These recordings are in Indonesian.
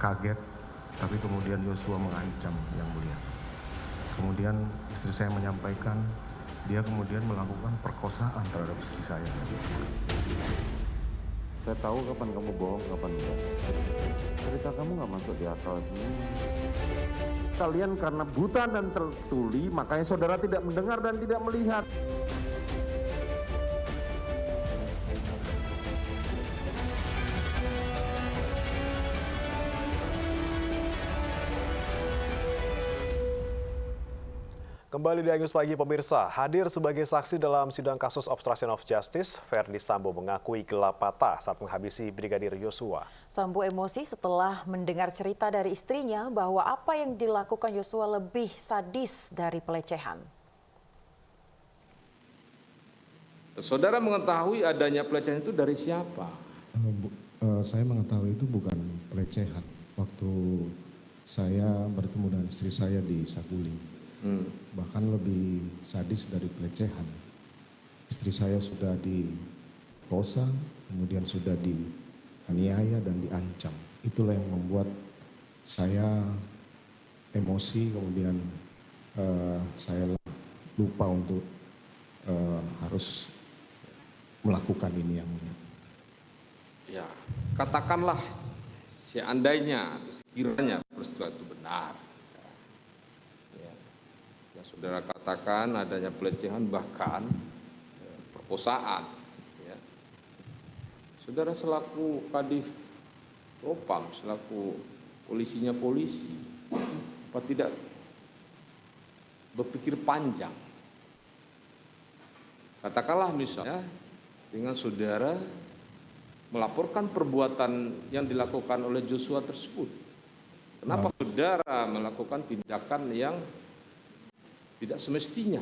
kaget, tapi kemudian Yosua mengancam Yang Mulia. Kemudian istri saya menyampaikan dia kemudian melakukan perkosaan terhadap istri saya. Saya tahu kapan kamu bohong, kapan enggak. Cerita kamu nggak masuk di akal. Kalian karena buta dan tertuli, makanya saudara tidak mendengar dan tidak melihat. Kembali di Angus Pagi pemirsa, hadir sebagai saksi dalam sidang kasus obstruction of justice, Verdi Sambo mengakui gelap mata saat menghabisi Brigadir Yosua. Sambo emosi setelah mendengar cerita dari istrinya bahwa apa yang dilakukan Yosua lebih sadis dari pelecehan. Saudara mengetahui adanya pelecehan itu dari siapa? Saya mengetahui itu bukan pelecehan. Waktu saya bertemu dengan istri saya di Saguling. Bahkan lebih sadis dari pelecehan. Istri saya sudah diperkosa, kemudian sudah dianiaya dan diancam. Itulah yang membuat saya emosi, kemudian saya lupa untuk harus melakukan ini yang mulia. Ya, katakanlah seandainya atau sekiranya peristiwa itu benar. Saudara katakan adanya pelecehan bahkan perkosaan. Ya. Saudara selaku Kadif Propam, selaku polisinya polisi, apa tidak berpikir panjang? Katakanlah misalnya dengan saudara melaporkan perbuatan yang dilakukan oleh Joshua tersebut. Kenapa saudara melakukan tindakan yang tidak semestinya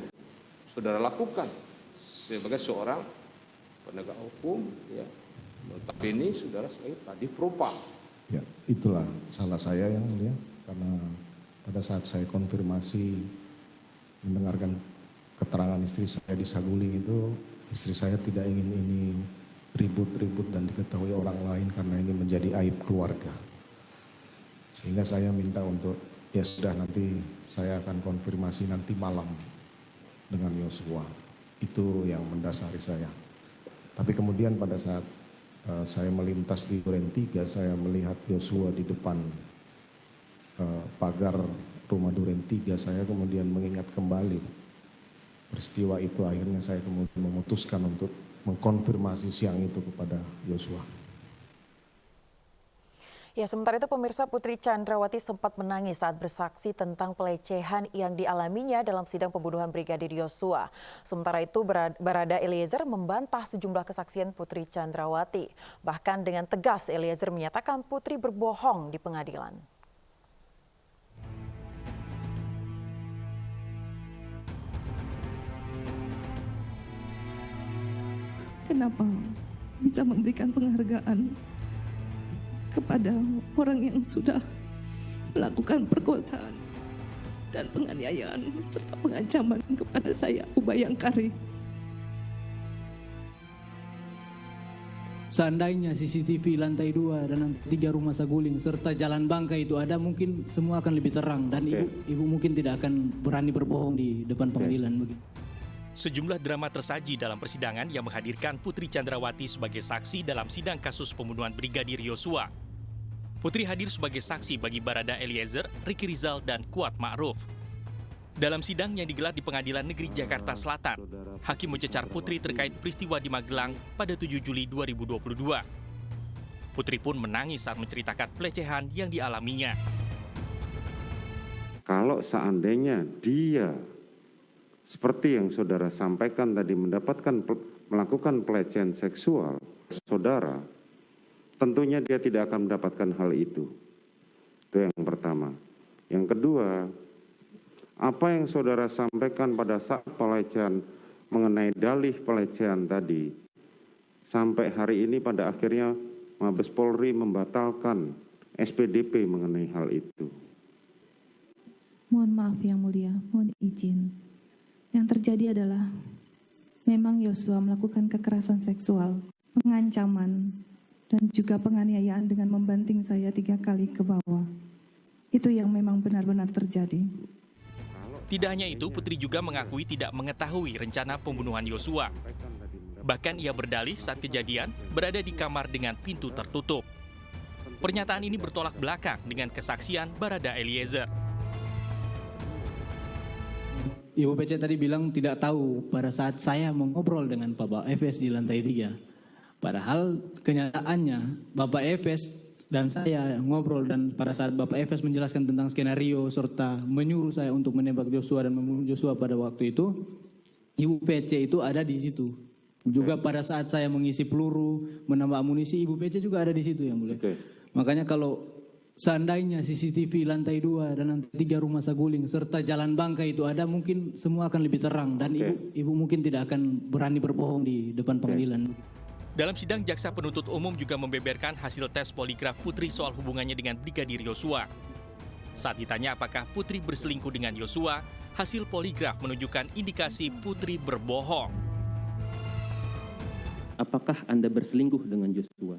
saudara lakukan sebagai seorang penegak hukum, ya. Tapi ini saudara sebagai Kadif Propam. Ya, itulah salah saya yang mulia, karena pada saat saya konfirmasi mendengarkan keterangan istri saya di Saguling itu, istri saya tidak ingin ini ribut-ribut dan diketahui orang lain karena ini menjadi aib keluarga. Sehingga saya minta untuk ya sudah, nanti saya akan konfirmasi nanti malam dengan Yosua. Itu yang mendasari saya. Tapi kemudian pada saat saya melintas di Duren 3, saya melihat Yosua di depan pagar rumah Duren 3. Saya kemudian mengingat kembali peristiwa itu. Akhirnya saya kemudian memutuskan untuk mengkonfirmasi siang itu kepada Yosua. Ya, sementara itu pemirsa, Putri Chandrawati sempat menangis saat bersaksi tentang pelecehan yang dialaminya dalam sidang pembunuhan Brigadir Yosua. Sementara itu Barada Eliezer membantah sejumlah kesaksian Putri Chandrawati. Bahkan dengan tegas Eliezer menyatakan Putri berbohong di pengadilan. Kenapa bisa memberikan penghargaan kepada orang yang sudah melakukan perkosaan dan penganiayaan serta pengancaman kepada saya, Ubayangkari. Seandainya CCTV lantai 2 dan lantai 3 rumah Saguling serta jalan Bangka itu ada, mungkin semua akan lebih terang dan ibu mungkin tidak akan berani berbohong di depan pengadilan. Sejumlah drama tersaji dalam persidangan yang menghadirkan Putri Chandrawati sebagai saksi dalam sidang kasus pembunuhan Brigadir Yosua. Putri hadir sebagai saksi bagi Barada Eliezer, Ricky Rizal, dan Kuat Ma'ruf. Dalam sidang yang digelar di Pengadilan Negeri Jakarta Selatan, Hakim mencecar Putri terkait peristiwa di Magelang pada 7 Juli 2022. Putri pun menangis saat menceritakan pelecehan yang dialaminya. Kalau seandainya dia seperti yang saudara sampaikan tadi melakukan pelecehan seksual saudara, tentunya dia tidak akan mendapatkan hal itu. Itu yang pertama. Yang kedua, apa yang saudara sampaikan pada saat pelecehan mengenai dalih pelecehan tadi, sampai hari ini pada akhirnya Mabes Polri membatalkan SPDP mengenai hal itu. Mohon maaf Yang Mulia, mohon izin. Yang terjadi adalah memang Yosua melakukan kekerasan seksual, pengancaman, dan juga penganiayaan dengan membanting saya 3 kali ke bawah. Itu yang memang benar-benar terjadi. Tidak hanya itu, Putri juga mengakui tidak mengetahui rencana pembunuhan Yosua. Bahkan ia berdalih saat kejadian berada di kamar dengan pintu tertutup. Pernyataan ini bertolak belakang dengan kesaksian Barada Eliezer. Ibu PC tadi bilang tidak tahu pada saat saya mengobrol dengan Bapak Efes di lantai 3. Padahal kenyataannya Bapak Efes dan saya ngobrol, dan pada saat Bapak Efes menjelaskan tentang skenario serta menyuruh saya untuk menembak Joshua dan membunuh Joshua pada waktu itu, Ibu PC itu ada di situ. Juga pada saat saya mengisi peluru, menambah amunisi, Ibu PC juga ada di situ, yang mulia. Makanya kalau seandainya CCTV lantai 2 dan lantai 3 rumah Saguling serta Jalan Bangka itu ada, mungkin semua akan lebih terang dan ibu mungkin tidak akan berani berbohong di depan pengadilan. Dalam sidang, jaksa penuntut umum juga membeberkan hasil tes poligraf Putri soal hubungannya dengan Brigadir Yosua. Saat ditanya apakah Putri berselingkuh dengan Yosua, hasil poligraf menunjukkan indikasi Putri berbohong. Apakah Anda berselingkuh dengan Joshua?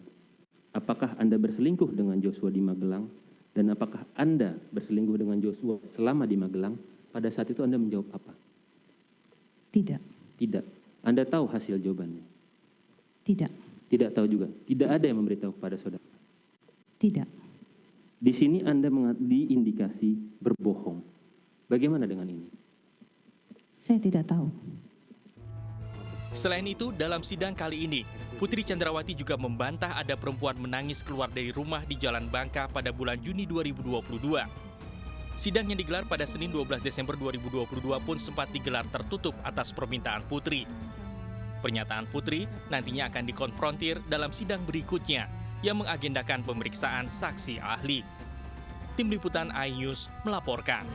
Apakah Anda berselingkuh dengan Joshua di Magelang? Dan apakah Anda berselingkuh dengan Joshua selama di Magelang? Pada saat itu Anda menjawab apa? Tidak. Tidak. Anda tahu hasil jawabannya? Tidak. Tidak tahu juga. Tidak ada yang memberitahu kepada saudara. Tidak. Di sini Anda diindikasi berbohong. Bagaimana dengan ini? Saya tidak tahu. Selain itu, dalam sidang kali ini, Putri Chandrawati juga membantah ada perempuan menangis keluar dari rumah di Jalan Bangka pada bulan Juni 2022. Sidang yang digelar pada Senin 12 Desember 2022 pun sempat digelar tertutup atas permintaan Putri. Pernyataan Putri nantinya akan dikonfrontir dalam sidang berikutnya yang mengagendakan pemeriksaan saksi ahli. Tim Liputan iNews melaporkan.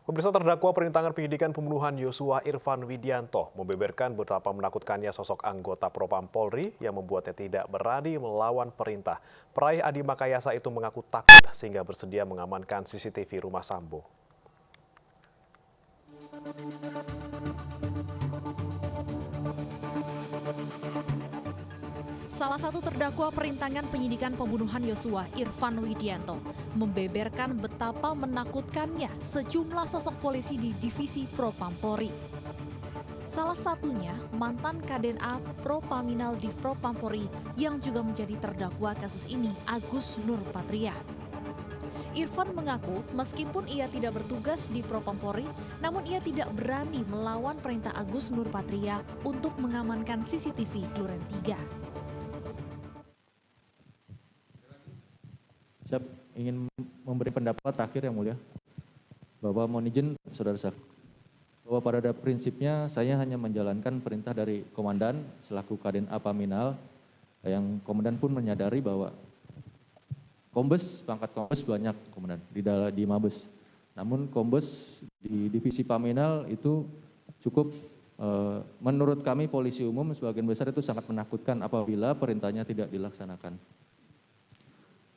Pemirsa, terdakwa perintangan penyidikan pembunuhan Yosua Irfan Widianto membeberkan betapa menakutkannya sosok anggota Propam Polri yang membuatnya tidak berani melawan perintah. Peraih Adi Makayasa itu mengaku takut sehingga bersedia mengamankan CCTV rumah Sambo. Salah satu terdakwa perintangan penyidikan pembunuhan Yosua, Irfan Widianto, membeberkan betapa menakutkannya sejumlah sosok polisi di divisi Propam Polri. Salah satunya mantan Kaden A Propaminal di Propam Polri yang juga menjadi terdakwa kasus ini, Agus Nurpatria. Irfan mengaku meskipun ia tidak bertugas di Propam Polri, namun ia tidak berani melawan perintah Agus Nurpatria untuk mengamankan CCTV Duren 3. Saya ingin memberi pendapat akhir yang mulia, bahwa mohon izin saudara saksi, bahwa pada prinsipnya saya hanya menjalankan perintah dari komandan selaku Kaden A Paminal, yang komandan pun menyadari bahwa Kombes, pangkat Kombes banyak komandan di Mabes. Namun Kombes di divisi Paminal itu cukup, menurut kami polisi umum sebagian besar itu sangat menakutkan apabila perintahnya tidak dilaksanakan.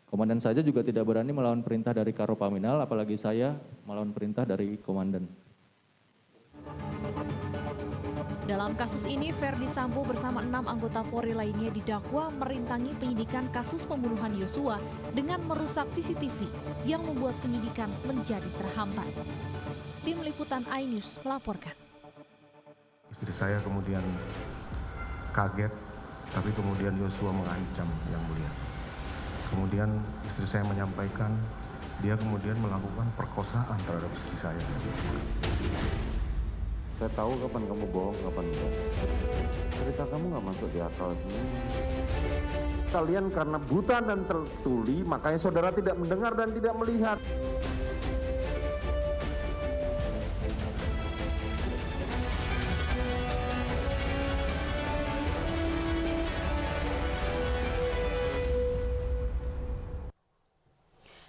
Komandan saja juga tidak berani melawan perintah dari Karo Paminal, apalagi saya melawan perintah dari komandan. Dalam kasus ini, Ferdi Sambo bersama 6 anggota Polri lainnya didakwa merintangi penyidikan kasus pembunuhan Yosua dengan merusak CCTV yang membuat penyidikan menjadi terhambat. Tim Liputan iNews melaporkan. Istri saya kemudian kaget, tapi kemudian Yosua mengancam yang mulia. Kemudian istri saya menyampaikan dia kemudian melakukan perkosaan terhadap istri saya. Saya tahu kapan kamu bohong, kapan enggak. Cerita kamu nggak masuk di akal. Kalian karena buta dan tertuli, makanya saudara tidak mendengar dan tidak melihat.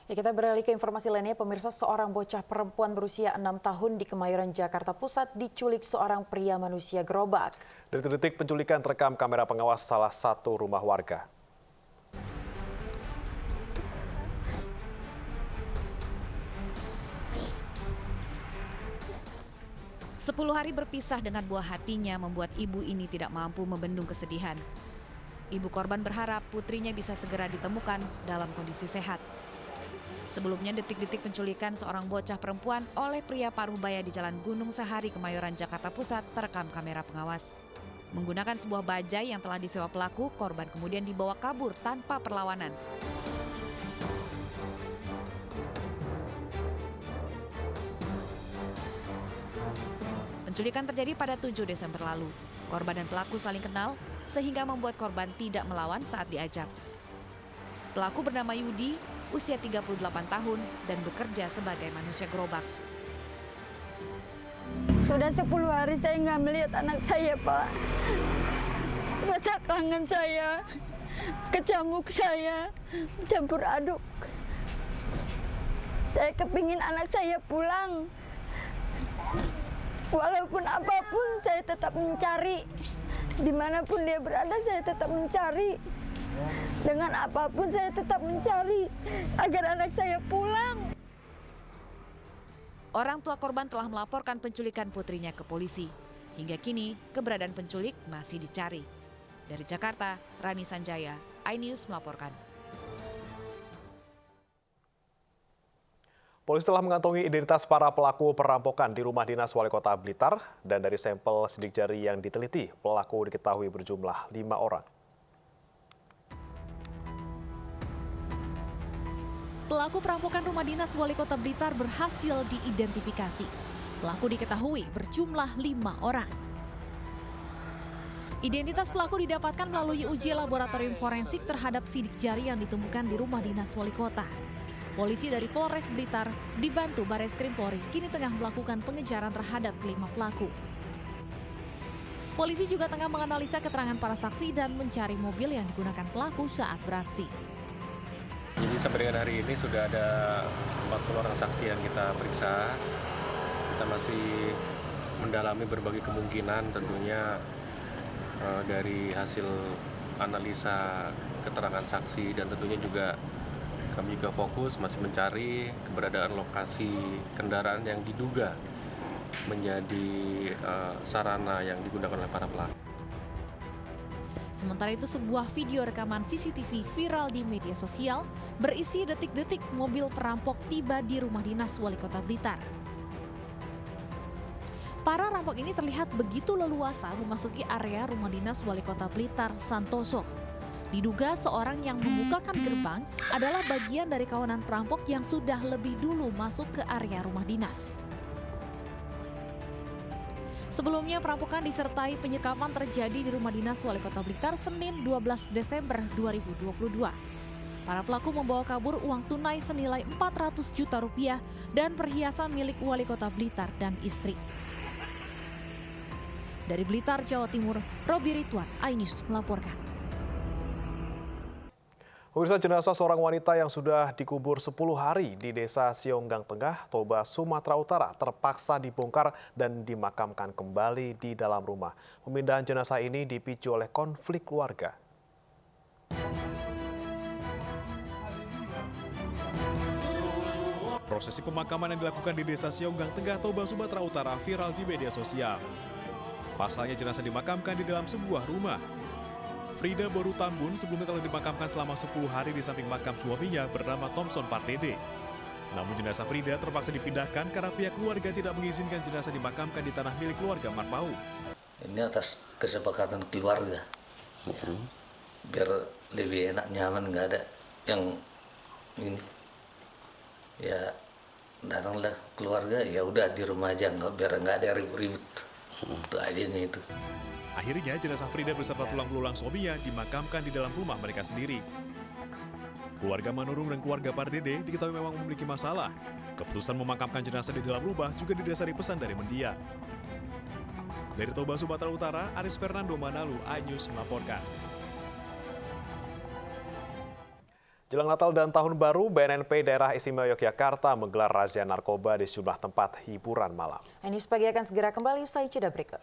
Ya, kita beralih ke informasi lainnya. Pemirsa, seorang bocah perempuan berusia 6 tahun di Kemayoran, Jakarta Pusat diculik seorang pria manusia gerobak. Detik-detik penculikan terekam kamera pengawas salah satu rumah warga. 10 hari berpisah dengan buah hatinya membuat ibu ini tidak mampu membendung kesedihan. Ibu korban berharap putrinya bisa segera ditemukan dalam kondisi sehat. Sebelumnya, detik-detik penculikan seorang bocah perempuan oleh pria paruh baya di Jalan Gunung Sahari, Kemayoran, Jakarta Pusat terekam kamera pengawas. Menggunakan sebuah bajai yang telah disewa pelaku, korban kemudian dibawa kabur tanpa perlawanan. Penculikan terjadi pada 7 Desember lalu. Korban dan pelaku saling kenal sehingga membuat korban tidak melawan saat diajak. Pelaku bernama Yudi, usia 38 tahun dan bekerja sebagai manusia gerobak. Sudah 10 hari saya nggak melihat anak saya, Pak. Rasa kangen saya, kecamuk saya, campur aduk. Saya kepingin anak saya pulang. Walaupun apapun saya tetap mencari. Dimanapun dia berada saya tetap mencari. Dengan apapun saya tetap mencari agar anak saya pulang. Orang tua korban telah melaporkan penculikan putrinya ke polisi. Hingga kini keberadaan penculik masih dicari. Dari Jakarta, Rani Sanjaya, iNews melaporkan. Polisi telah mengantongi identitas para pelaku perampokan di rumah dinas Wali Kota Blitar dan dari sampel sidik jari yang diteliti, pelaku diketahui berjumlah 5 orang. Pelaku perampokan rumah dinas Wali Kota Blitar berhasil diidentifikasi. Pelaku diketahui berjumlah 5 orang. Identitas pelaku didapatkan melalui uji laboratorium forensik terhadap sidik jari yang ditemukan di rumah dinas Wali Kota. Polisi dari Polres Blitar dibantu Bareskrim Polri kini tengah melakukan pengejaran terhadap kelima pelaku. Polisi juga tengah menganalisa keterangan para saksi dan mencari mobil yang digunakan pelaku saat beraksi. Jadi sampai dengan hari ini sudah ada 40 orang saksi yang kita periksa. Kita masih mendalami berbagai kemungkinan tentunya dari hasil analisa keterangan saksi dan tentunya juga kami juga fokus masih mencari keberadaan lokasi kendaraan yang diduga menjadi sarana yang digunakan oleh para pelaku. Sementara itu sebuah video rekaman CCTV viral di media sosial berisi detik-detik mobil perampok tiba di rumah dinas Wali Kota Blitar. Para rampok ini terlihat begitu leluasa memasuki area rumah dinas Wali Kota Blitar, Santoso. Diduga seorang yang membukakan gerbang adalah bagian dari kawanan perampok yang sudah lebih dulu masuk ke area rumah dinas. Sebelumnya perampokan disertai penyekapan terjadi di rumah dinas Wali Kota Blitar Senin 12 Desember 2022. Para pelaku membawa kabur uang tunai senilai 400 juta rupiah dan perhiasan milik Wali Kota Blitar dan istri. Dari Blitar, Jawa Timur, Robi Ridwan, iNews melaporkan. Pemirsa, jenazah seorang wanita yang sudah dikubur 10 hari di Desa Sionggang Tengah, Toba, Sumatera Utara terpaksa dibongkar dan dimakamkan kembali di dalam rumah. Pemindahan jenazah ini dipicu oleh konflik keluarga. Prosesi pemakaman yang dilakukan di Desa Sionggang Tengah, Toba, Sumatera Utara viral di media sosial. Pasalnya jenazah dimakamkan di dalam sebuah rumah. Frida Boru Tambun sebelumnya telah dimakamkan selama 10 hari di samping makam suaminya bernama Thompson Pardede. Namun jenazah Frida terpaksa dipindahkan karena pihak keluarga tidak mengizinkan jenazah dimakamkan di tanah milik keluarga Marpau. Ini atas kesepakatan keluarga, biar lebih enak, nyaman, nggak ada yang ini. Ya datanglah keluarga, ya udah di rumah aja, biar nggak ada ribut-ribut. Itu aja nih itu. Akhirnya jenazah Frida beserta tulang belulang suaminya dimakamkan di dalam rumah mereka sendiri. Keluarga Manurung dan keluarga Pardede diketahui memang memiliki masalah. Keputusan memakamkan jenazah di dalam rumah juga didasari pesan dari mendiang. Dari Toba, Sumatera Utara, Aris Fernando Manalu, iNews melaporkan. Jelang Natal dan Tahun Baru, BNNP Daerah Istimewa Yogyakarta menggelar razia narkoba di sejumlah tempat hiburan malam. iNews Pagi akan segera kembali usai jeda berikut.